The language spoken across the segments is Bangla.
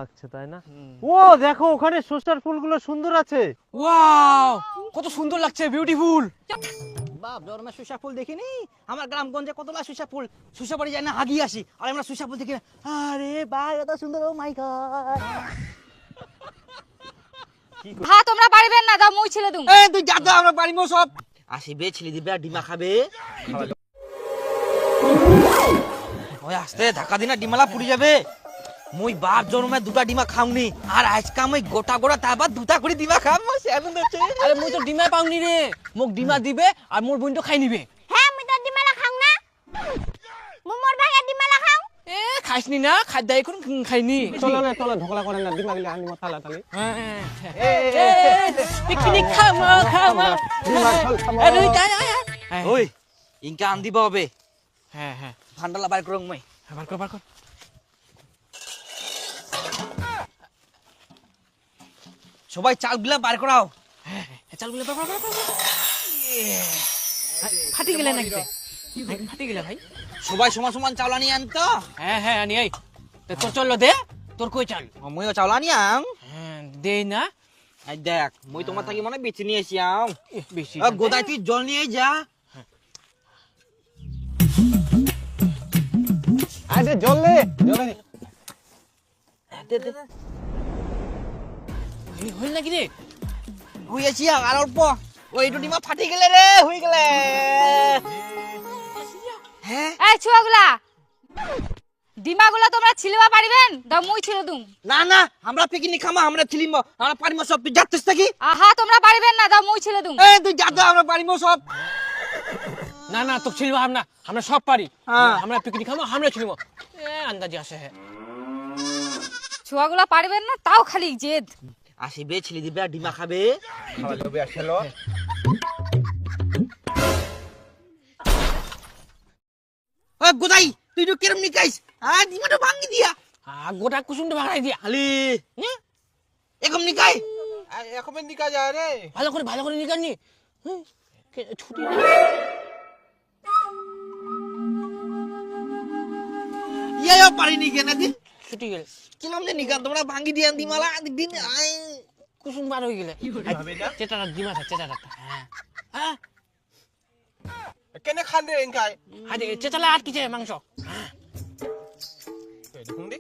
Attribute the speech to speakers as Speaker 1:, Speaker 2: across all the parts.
Speaker 1: আচ্ছা তাই না? ও দেখো ওখানে সরষার ফুলগুলো সুন্দর আছে।
Speaker 2: ওয়াও কত সুন্দর লাগছে, বিউটিফুল।
Speaker 3: বাপ জন্মে সুসা ফুল দেখিনি। আমার গ্রামগঞ্জে কতলা সুসা ফুল, সুসা বাড়ি যায় না হাগি আসি, আর আমরা সুসা ফুল দেখি না। আরে ভাই এত সুন্দর, ও মাই গড।
Speaker 4: হ্যাঁ তোমরা পারিবেন না, দাও মুই ছেলে দুম।
Speaker 3: এই তুই যা তো, আমরা পারিমো সব। আসিবে ছেলে দিবে আর ডিমা খাবে। ওই আস্তে ধাক্কা দিনা, ডিমালা পুড়ি যাবে। মুই বাপ জন্মে দুটা ডিমা খাওনি, আর আজকে আমি গোটা গোটা তারপর দুটা করে ডিমা খাম। সেভেন আছে।
Speaker 2: আরে মুই তো ডিমা পাওনি রে, মোক ডিমা দিবে আর মোর বোন তো খাই নিবে।
Speaker 4: হ্যাঁ মুই তো ডিমালা খাও না, মুই মোর ভাগে ডিমালা খাও।
Speaker 2: এ খাইছনি না, খাদ্য এখন খাইনি।
Speaker 1: চলো না চলো, ঢোকলা করে না ডিমা গিলা আনি মতালা তালি।
Speaker 2: পিকনিক খামা খামা।
Speaker 1: ডিমা চল খামো।
Speaker 2: আরে যাই আয়।
Speaker 3: ওই ইনকা আন দিবা হবে।
Speaker 2: হ্যাঁ হ্যাঁ
Speaker 3: ঠান্ডা বাইর করং মই।
Speaker 2: বার কর বার কর।
Speaker 3: সবাই চালগুলা বাইর করাও।
Speaker 2: হ্যাঁ চল বলে বার কর। ফাটি গেলে নাকি? ফাটি গেলে ভাই।
Speaker 3: সবাই সমান সমান চাউল আনি আনতো।
Speaker 2: হ্যাঁ হ্যাঁ আনি আই। তোর চল দে, তোর কই চাল?
Speaker 3: মইও চাউল আনি আম।
Speaker 2: হ্যাঁ দে না।
Speaker 3: আই দেখ মই তোমার থাকি মনে বেছে নিয়ে এসি আম।
Speaker 2: বেশি
Speaker 3: গোদাই তুই জল নিয়ে যা।
Speaker 1: আরে জলে জলে
Speaker 3: দে দে।
Speaker 2: হইল নাকি রে?
Speaker 3: হইয়াছি আর অল্প। ওই ডিমা ফাটি গেলে রে, হই গেলে। হ্যাঁ
Speaker 4: এই ছুয়াগুলা, ডিমাগুলা তোমরা ছিলবা পারিবেন, দাও মুই ছেলে দুম।
Speaker 3: না না, আমরা পিকনিক খামা, আমরা ছিলিম, আমরা পারিমো সব। তুই যাচ্ছিস নাকি?
Speaker 4: আহা তোমরা পারিবেন না, দাও মুই ছেলে দুম।
Speaker 3: এই তুই যা তো, আমরা পারিমো সব।
Speaker 2: না না তো ছিলবা আমরা সব পারি।
Speaker 3: হ্যাঁ।
Speaker 2: আমরা পিকনিক খাবো, আমরা ছিলব। এ আন্দাজে আসে। হ্যাঁ
Speaker 4: ছুয়াগুলা পারিবেন না, তাও খালি জেদ।
Speaker 3: আসিবে ছেলে দিবে আর ডিমা খাবে।
Speaker 1: খাওয়া যাবে আসলো।
Speaker 3: ওই গোদাই তুই তো কেরম নিকাইস? আর ডিমাটা ভাঙি দিয়া।
Speaker 2: গোটা কুসুমটা ভাঙাই দিয়া।
Speaker 3: খালি এরকম নিকাই।
Speaker 1: এখন নিকা যায় রে।
Speaker 2: ভালো করে নিকানি। ছুটি না।
Speaker 3: ইয়া পারিনি কেন দিন?
Speaker 2: ছুটি গেল।
Speaker 3: কিলাম যে নিকা তোমরা ভাঙি দিয়া ডিমালা দিন। আই
Speaker 2: কুসুম বার হয়ে গেলে। চেটাটা ডিমা থা চেটাটা। হ্যাঁ হ্যাঁ
Speaker 1: কেনে খান রে এনকাই?
Speaker 2: আরে চেটালা আটকিছে মাংস।
Speaker 1: দেখুন দি।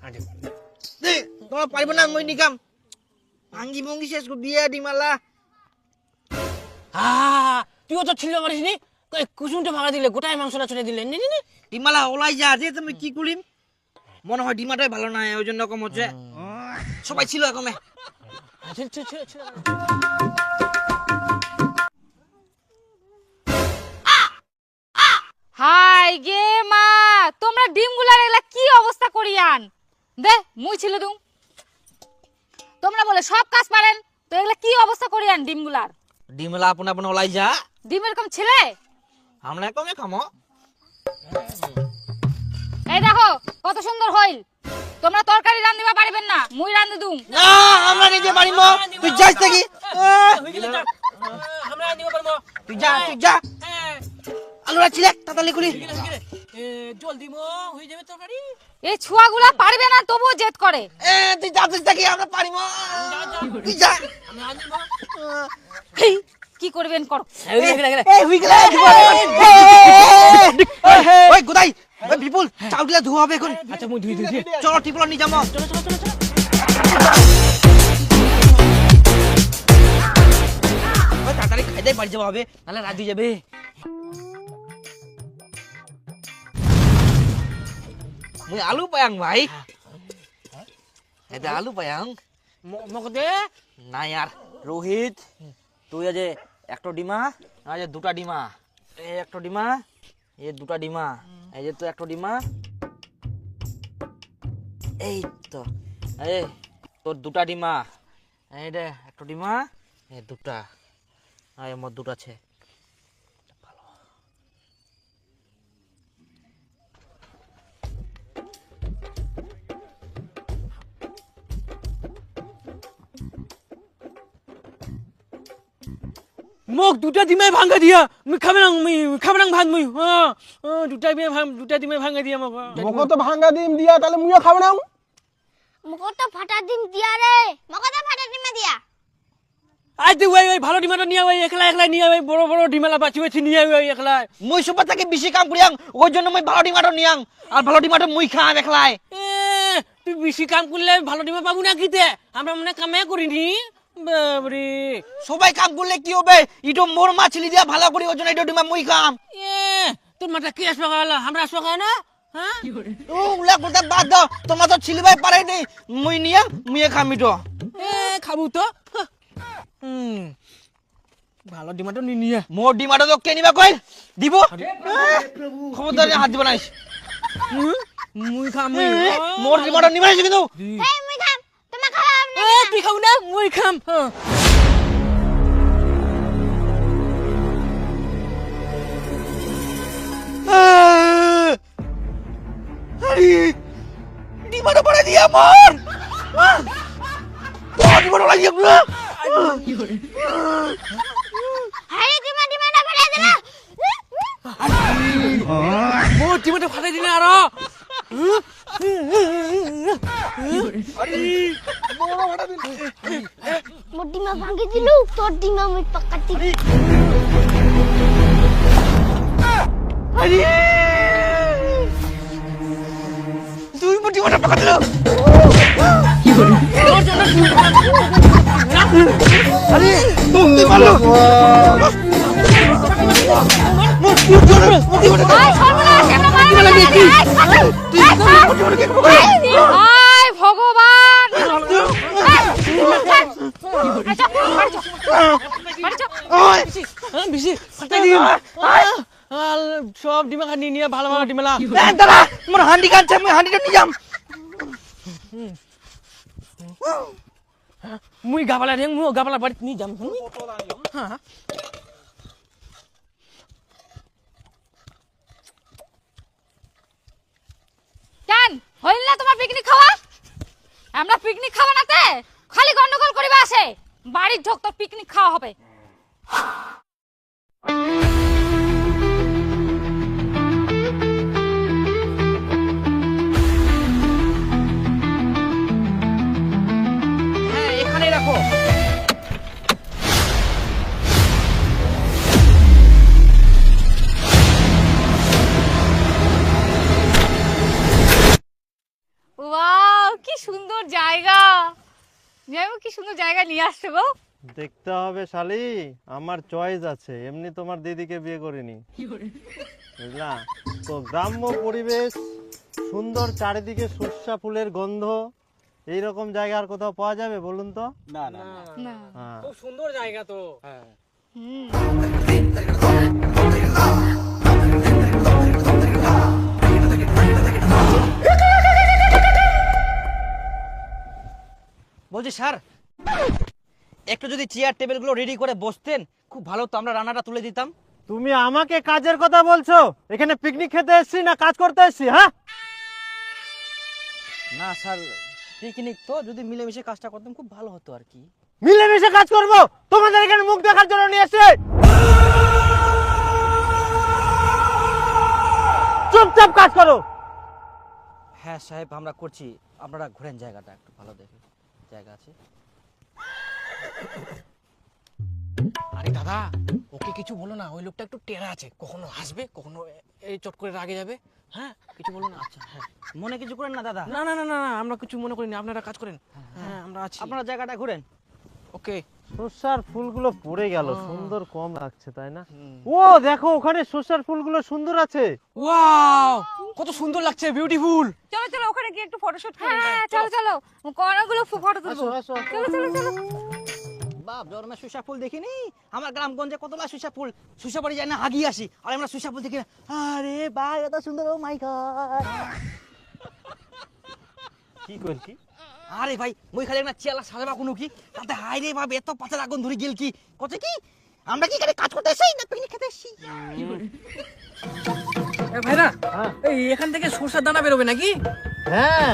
Speaker 2: আরে
Speaker 3: দে তোমরা পারিব না, মই নিকাম। ভাঙি ভঙ্গি শেষ করে দিয়া ডিমালা।
Speaker 2: তুইও তো ছিল পারিস নি, কুসুমটা ভাঙা দিলে, গোটাই মাংসটা ছড়ে দিলে। নি নি নি
Speaker 3: ডিমালা ওলাই যা, যে তুমি কি করিম? মনে হয় ডিমাটাই ভালো না, ওই জন্য কম হচ্ছে। সবাই ছিল কমে।
Speaker 2: ছিল।
Speaker 4: হাই গে মা, তোমরা ডিমগুলার এলা কি অবস্থা করিয়ান? দে মুই ছেলে দুম। তোমরা বলে সব কাজ পারেন, তো এগুলা কি অবস্থা করিয়ান ডিমগুলার?
Speaker 3: ডিমালা আপন আপন ওলাই যা।
Speaker 4: ডিম এরকম ছেলে?
Speaker 3: আমরা কমে খামো।
Speaker 4: এই দেখো কত সুন্দর হইল। তোমরা তরকারি রান্ধিবা পারিবেন না, মুই রান্ধি দুম।
Speaker 3: না আমরা নিজে পারিব। তুই যাস নাকি?
Speaker 2: আমরা নিব পারবো।
Speaker 3: তুই যা। আলুরা ছিলে তাড়াতাড়ি করি।
Speaker 2: জল দিমো হয়ে যাবে তরকারি।
Speaker 4: এই ছুয়াগুলা পারবে না, তবুও জেদ করে।
Speaker 3: তুই যাচ্ছিস নাকি? আমরা পারিব। তুই যা।
Speaker 4: হেই, কি করবেন করো।
Speaker 3: এই হই গেলে। ওই গোদাই, ওই বিপুল চাউলগুলা ধোয়া হবে এখন।
Speaker 2: আচ্ছা মুই ধুই দিই।
Speaker 3: চলো টিপলা নিয়ে যাবো।
Speaker 2: চলো।
Speaker 3: ওই তাড়াতাড়ি খাইতে বাড়ি যাওয়া হবে, নাহলে রাত হয়ে যাবে। মুই আলু পায়াং ভাই। এটা আলু পায়াং
Speaker 2: মক দে।
Speaker 3: না यार রোহিত, তুই আজ একটা ডিমা, আজ দুটা ডিমা। এই একটা ডিমা, এই দুটা ডিমা, এই যে তো একটা ডিমা। এই তো এই তোর দুটা ডিমা, এই রে একটা ডিমা, এই দুটা, আর মোট দুটা আছে।
Speaker 2: মোক দুটা ডিমাই ভাঙা দিয়া। মুই খাবরাং ভাত মুই। দুটা ডিমাই ভাঙা দিয়া মোক।
Speaker 1: মোকে তো ভাঙা দিম দিয়া, তাহলে মুইও খাব না।
Speaker 5: মুখটা ফাটা ডিম দিয়া রে, মুখটা ফাটা ডিম দিয়া।
Speaker 2: আই তুই ওই ভালো ডিমাটা নিয়ে ওই একলা একলা নিয়ে ওই বড় বড় ডিমালা বাঁচি বাঁচি নিয়ে ওই একলা।
Speaker 3: মুই সবার থেকে বেশি কাম করিয়াং, ওই জন্য মুই ভালো ডিমাটো নিয়াং, আর ভালো ডিমাটো মুই খাম একলাই।
Speaker 2: তুই বেশি কাম করলে ভালো ডিমা পাবো না কিতে? আমরা মনে কামে করিনি। বাবরে,
Speaker 3: সবাই কাম করলে কি হবে? ইটো মোর মাছলি দিয়া ভালো করি, ওই জন্য ইটো ডিমা মুই খাম।
Speaker 2: তোর মাথা কি আসবে গালা? আমরা আসবে গায় না? হ্যাঁ
Speaker 3: ও উলা কথা বাদ দাও, তোমরা তো ছিলিবাই পারে নি, মুই নিয়া মুইয়ে খাম ইটো।
Speaker 2: খাবো তো। ভালো ডিমাটো নিয়ে
Speaker 3: মোর ডিমাটো তো কে নিবা কই দিব? খবরদার হাত দিব নাইস।
Speaker 2: মুই খাম।
Speaker 3: মোর ডিমাটো নিবা নাইস কিন্তু।
Speaker 5: এই মুই খাম, তোমা খাওয়া না।
Speaker 2: তুই খাও না, মুই খাম।
Speaker 3: আরে ডিমাটো পড়ে দিয়া মোর। ডিমাটো লাগিয়া না।
Speaker 5: আরে ডিমাটা ফাটা দিলা।
Speaker 2: মোর ডিমাটো ফাটাই দিলে আর।
Speaker 5: মোর ডিমা ভাঙি দিলু, তোর ডিমা মুই পাকাতি।
Speaker 3: আরে তুই মোর ডিমাটো পাকা দিল। আরে তুমি মারলো।
Speaker 4: আয় সর্বনাশ, একটা মারা গেছে। আয় ভগবান।
Speaker 2: বেশি ফাটাই দিম। সব ডিমা খানি নিয়ে ভালো ভালো ডিমালা।
Speaker 3: দাদা মোর হান্ডি কানছে, মুই হান্ডিটা নিয়ে যাম।
Speaker 2: মুই গাবালা রে, মুই গাবালা বাড়ি নিয়ে যাম। হ্যাঁ
Speaker 4: কেন হইল না তোমার পিকনিক খাওয়া? আমরা পিকনিক খাওয়া নাতে খালি গন্ডগোল করিবা আসে। বাড়ির ঢোক তোর পিকনিক খাওয়া হবে।
Speaker 3: হ্যাঁ এখানে রাখো।
Speaker 4: ওয়াও, কি সুন্দর জায়গা। যাইবো, কি সুন্দর জায়গা নিয়ে আসছে গো।
Speaker 1: দেখতে হবে শালি, আমার চয়েস আছে, এমনি তোমার দিদিকে বিয়ে করিনি, বুঝলা তো। গ্রাম্য পরিবেশ, সুন্দর চারিদিকে সর্ষা ফুলের গন্ধ, এইরকম জায়গা আর কোথাও পাওয়া যাবে বলুন তো?
Speaker 2: না
Speaker 1: হ্যাঁ
Speaker 2: খুব সুন্দর জায়গা তো।
Speaker 3: বলছি স্যার, একটু যদি চেয়ার টেবিল গুলো রেডি করে বসতেন খুব ভালো তো, আমরা রান্নাটা তুলে দিতাম।
Speaker 1: তুমি আমাকে কাজের কথা বলছো? এখানে পিকনিক খেতে এসেছি না কাজ করতে এসেছি? হ্যাঁ
Speaker 3: না স্যার, পিকনিক তো, যদি মিলেমিশে কাজটা করতাম খুব ভালো হতো আর কি।
Speaker 1: মিলেমিশে কাজ করবো? তোমাদের এখানে মুখ দেখার জন্য নিয়ে এসে চুপচাপ কাজ করো।
Speaker 3: হ্যাঁ সাহেব আমরা করছি, আপনারা ঘোরেন জায়গাটা একটু ভালো দেখে, জায়গা আছে।
Speaker 2: আরে দাদা, ওকে কিছু বলো না, ওই লোকটা একটু টেরা আছে, কখনো হাসবে কখনো এই চট করে রাগে যাবে। হ্যাঁ কিছু বলো না। আচ্ছা হ্যাঁ,
Speaker 3: মনে কিছু করেন না দাদা।
Speaker 2: না না না না না, আমরা কিছু মনে করিনি, আপনারা কাজ করেন। হ্যাঁ আমরা আছি।
Speaker 3: আপনারা জায়গাটা ঘুরেন।
Speaker 2: ওকে।
Speaker 1: সর্ষার ফুলগুলো পড়ে গেল, সুন্দর কম লাগছে তাই না? ও দেখো ওখানে সর্ষার ফুলগুলো সুন্দর আছে।
Speaker 2: ওয়াও, কত সুন্দর লাগছে, বিউটিফুল।
Speaker 4: চলো চলো ওখানে গিয়ে একটু ফটোশুট করি। হ্যাঁ চলো চলো, অনেকগুলো ফটো তুলবো।
Speaker 1: আসো, আসো।
Speaker 4: চলো চলো চলো।
Speaker 3: বাপ জন্মে সুসা ফুল দেখিনি, আমার গ্রামগঞ্জে কতলা সুসা ফুল, সুসা বাড়ি যায় না হাগি আসি, আর আমরা সুসা ফুল দেখি না। আরে ভাই এত সুন্দর, ও মাই গড।
Speaker 1: কি করছি?
Speaker 3: আরে ভাই মই খালি একটা চেলা সাজাবা কোনো কি তাতে হাই রে ভাব, এত পাতার আগুন ধরে গেল কি কত কি? আমরা কি এখানে কাজ করতে এসেছি না পিকনিক খেতে এসেছি?
Speaker 2: ভাইরা,
Speaker 1: হ্যাঁ।
Speaker 2: এই এখান থেকে সরষের দানা বেরোবে নাকি?
Speaker 1: হ্যাঁ,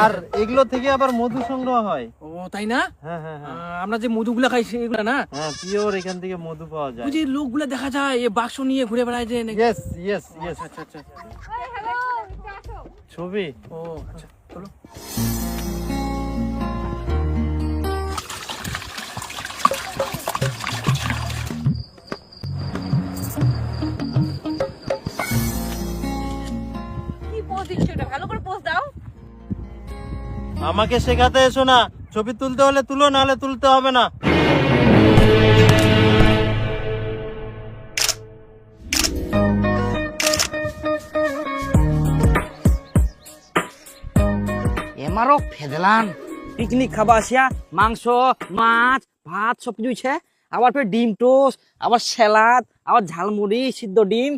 Speaker 1: আর এগুলো থেকে আবার মধু সংগ্রহ হয়।
Speaker 2: ও তাই না?
Speaker 1: হ্যাঁ হ্যাঁ হ্যাঁ
Speaker 2: আমরা যে মধুগুলা খাই সেগুলা না?
Speaker 1: হ্যাঁ, পিওর এখান থেকে মধু পাওয়া যায়।
Speaker 2: ওই যে লোকগুলা দেখা যায় এ বাক্স নিয়ে ঘুরে বেড়ায় যে নাকি?
Speaker 1: Yes yes yes.
Speaker 2: আচ্ছা আচ্ছা।
Speaker 4: হ্যালো, আসো।
Speaker 1: ছবি।
Speaker 2: ও আচ্ছা, চলো।
Speaker 1: আমাকে শেখাতে এসো না, ছবি তুলতে হলে তুলো, নাহলে তুলতে হবে না।
Speaker 3: এমারও ফেদলান পিকনিক খাবা আসিয়া মাংস মাছ ভাত সব কিছু ইচ্ছে, আবার ফের ডিম টোস্ট, আবার স্যালাড, আবার ঝালমুড়ি সিদ্ধ ডিম,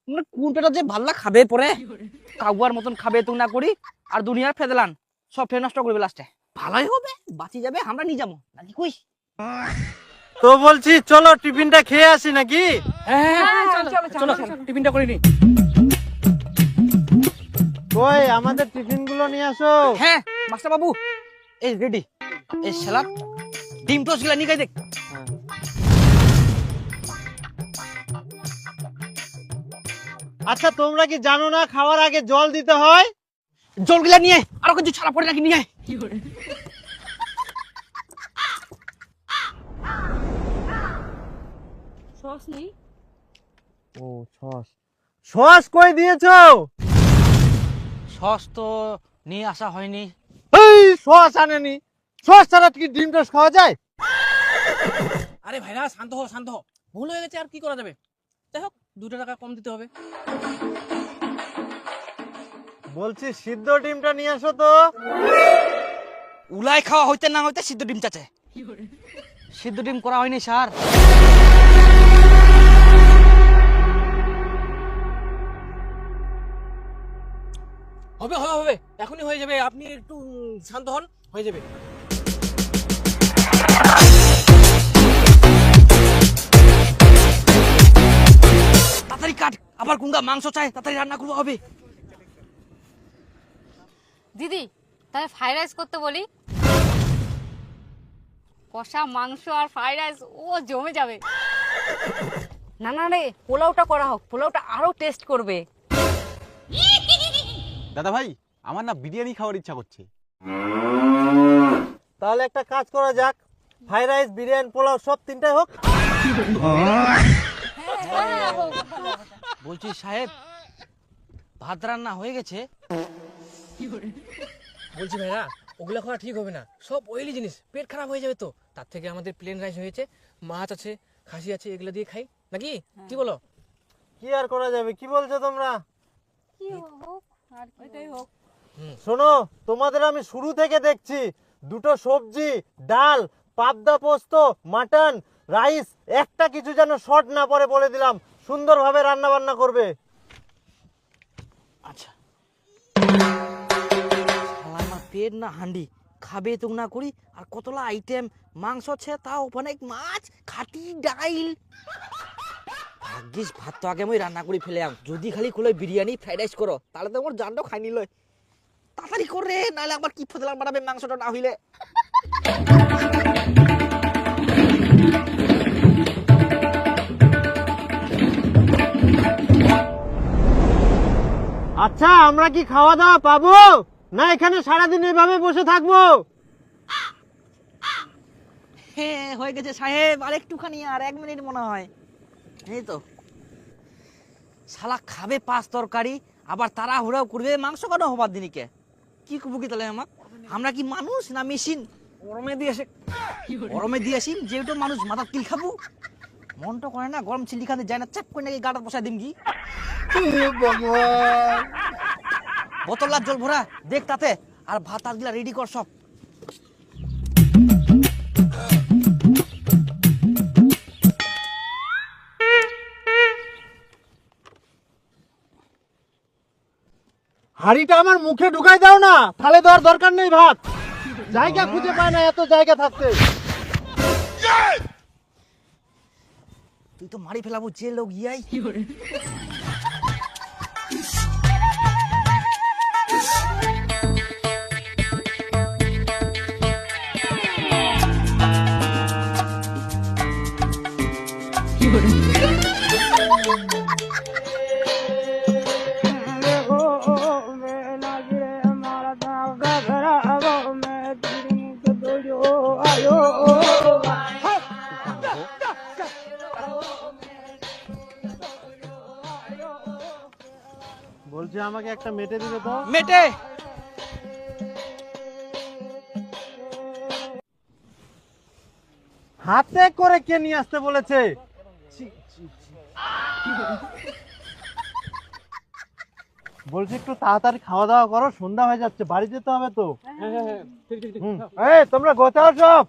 Speaker 3: মানে কোন পেটা যে ভাল্লা খাবে পরে কাউয়ার মতন খাবে তো না করি, আর দুনিয়ার ফেদলান সব ফের নষ্ট করবে লাস্টে। ভালোই হবে, বাঁচি যাবে, আমরা নিয়ে যাবো নাকি কই।
Speaker 1: তো বলছি চলো টিফিনটা খেয়ে আসি নাকি?
Speaker 2: হ্যাঁ চলো টিফিনটা করে নি।
Speaker 1: কই আমাদের টিফিন গুলো নিয়ে আসো।
Speaker 3: হ্যাঁ মাস্টার বাবু এই রেডি, এই স্যালাড ডিম টোস্ট গুলা নিয়ে দেখ।
Speaker 1: আচ্ছা তোমরা কি জানো না খাওয়ার আগে জল দিতে হয়?
Speaker 3: জল গুলা নিয়ে আরো কিছু ছাড়া পড়ে নাকি নিয়ে আয়।
Speaker 4: সস নেই?
Speaker 1: ও সস, সস কই দিয়েছো?
Speaker 3: সস তো নিয়ে আসা হয়নি।
Speaker 1: এই সস আনেনি, সস ছাড়া কি ডিম টোস্ট খাওয়া যায়?
Speaker 2: আরে ভাইরা শান্ত হও শান্ত হও, ভুল হয়ে গেছে আর কি করা যাবে, যাই হোক 2 টাকা কম দিতে হবে।
Speaker 1: বলছি সিদ্ধ ডিমটা নিয়ে আসো তো।
Speaker 3: উলাই খাওয়া হইতে না হইতে সিদ্ধ ডিম চাচে। সিদ্ধ ডিম করা হয়নি স্যার।
Speaker 2: হবে হবে হবে, এখনই হয়ে যাবে, আপনি একটু শান্ত হন, হয়ে যাবে।
Speaker 3: তাড়াতাড়ি কাট, আবার কুঙ্গা মাংস চাই, তাড়াতাড়ি রান্না করবো হবে।
Speaker 4: দিদি তাহলে ফ্রাইড রাইস করতে বলি, কষা মাংস আর ফ্রাইড রাইস ও জমে যাবে।
Speaker 6: না না রে, পোলাওটা করা হোক, পোলাওটা আরো টেস্ট করবে।
Speaker 7: দাদা ভাই, আমার না বিরিয়ানি খাওয়ার ইচ্ছা করছে।
Speaker 1: তাহলে একটা কাজ করা যাক, ফ্রাইড রাইস বিরিয়ানি পোলাও সব তিনটাই হোক।
Speaker 3: বলছি সাহেব ভাত রান্না হয়ে গেছে।
Speaker 2: বলছি ভাইরা ওগুলা খাওয়া ঠিক হবে না, সব অয়েলি জিনিস, পেট খারাপ হয়ে যাবে তো। তার থেকে আমাদের প্লেন রাইস হয়েছে, মাছ আছে, খাসি আছে, এগুলো দিয়ে খাই নাকি, কি বলো?
Speaker 1: কি আর করা যাবে, কি বলছো তোমরা?
Speaker 4: কি হোক আর ওইটাই হোক।
Speaker 1: শোনো, তোমাদের আমি শুরু থেকে দেখছি, দুটো সবজি, ডাল, পাবদা পোস্ত, মাটন, রাইস, একটা কিছু যেন শর্ট না পড়ে বলে দিলাম, সুন্দরভাবে রান্না বান্না করবে।
Speaker 3: আচ্ছা আমার পেট না হান্ডি খাবে তো না করি, আর কতলা আইটেম মাংস আছে, তাও অনেক মাছ, খাটি ডাইল। ভাগ্যিস ভাত তো আগে আমি রান্না করে ফেলে আম, যদি খালি খুলে বিরিয়ানি ফ্রাইড রাইস করো তাহলে তো আমার জানটাও খাই নিল। তাড়াতাড়ি করে, নাহলে আবার কি ফেদলাম বানাবে মাংসটা না হইলে।
Speaker 1: আচ্ছা আমরা কি খাওয়া দাওয়া পাবো, না এখানে সারাদিন এভাবে বসে থাকবো?
Speaker 3: হ্যাঁ হয়ে গেছে সাহেব, আর একটুখানি, আর 1 মিনিট মনে হয়। এই তো শালা খাবে 5 তরকারি, আবার তাড়াহুড়াও করবে মাংস কেন হবার দিনকে। কি করবো কি তাহলে আমার, আমরা কি মানুষ না মেশিন? গরমে দিয়েছি যেহেতু মানুষ মাথার তিল খাবো, মনটা করে না গরম চিলি খাতে যায় না, চাপ করে নাকি গাটা বসায় দিম কি। বোতল আর জল ভরা দেখ তাতে, আর ভাত আজগুলা রেডি কর সব।
Speaker 1: হাড়িটা আমার মুখে ঢুকাই দাও না, তাহলে দেওয়ার দরকার নেই ভাত, জায়গা খুঁজে পায় না এত জায়গা থাকতে।
Speaker 3: তুই তো মারি ফেলাবো যে লোক ইয়াই।
Speaker 1: বলছি আমাকে একটা মেটে দিবে তো।
Speaker 3: মেটে
Speaker 1: হাতে করে কে নিয়ে আসতে বলেছে? বলছি একটু তাড়াতাড়ি খাওয়া দাওয়া করো, সন্ধ্যা হয়ে যাচ্ছে, বাড়ি যেতে হবে তো। এই তোমরা গোছাও সব।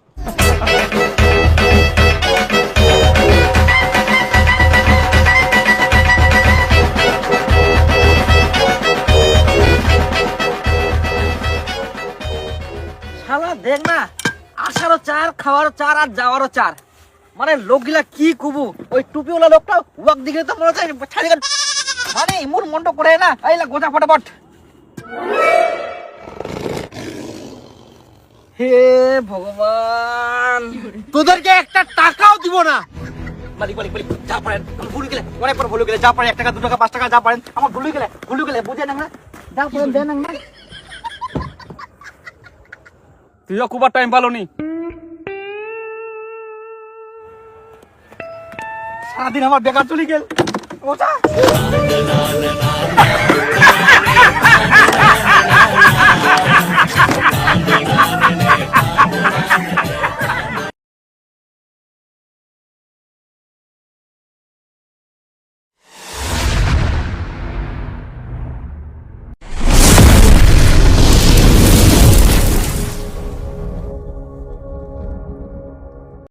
Speaker 3: শালা দেখ না, আসারও চার, খাওয়ারও চার, আর যাওয়ারও চার। মানে লোকগুলা কি কুবু, ওই টুপিওয়ালা লোকটা ওয়াক দিকে তো মনে হচ্ছে ছাড়ি গেল। মানে ইমুর মন্ড করে না, এইলা গোজা ফটাফট। হে ভগবান,
Speaker 1: তোদেরকে একটা টাকাও দিব না।
Speaker 3: মালিক মালিক মালিক, যা পারেন ভুলে গেলে, অনেক পর ভুলে গেলে, যা পারেন 1 টাকা 2 টাকা 5 টাকা যা পারেন, আমার ভুলে গেলে বুঝে না, যা পারেন দেন না।
Speaker 7: তুইও খুব টাইম পালোনি।
Speaker 3: সারাদিন আমার বেকার চলে গেল। ওটা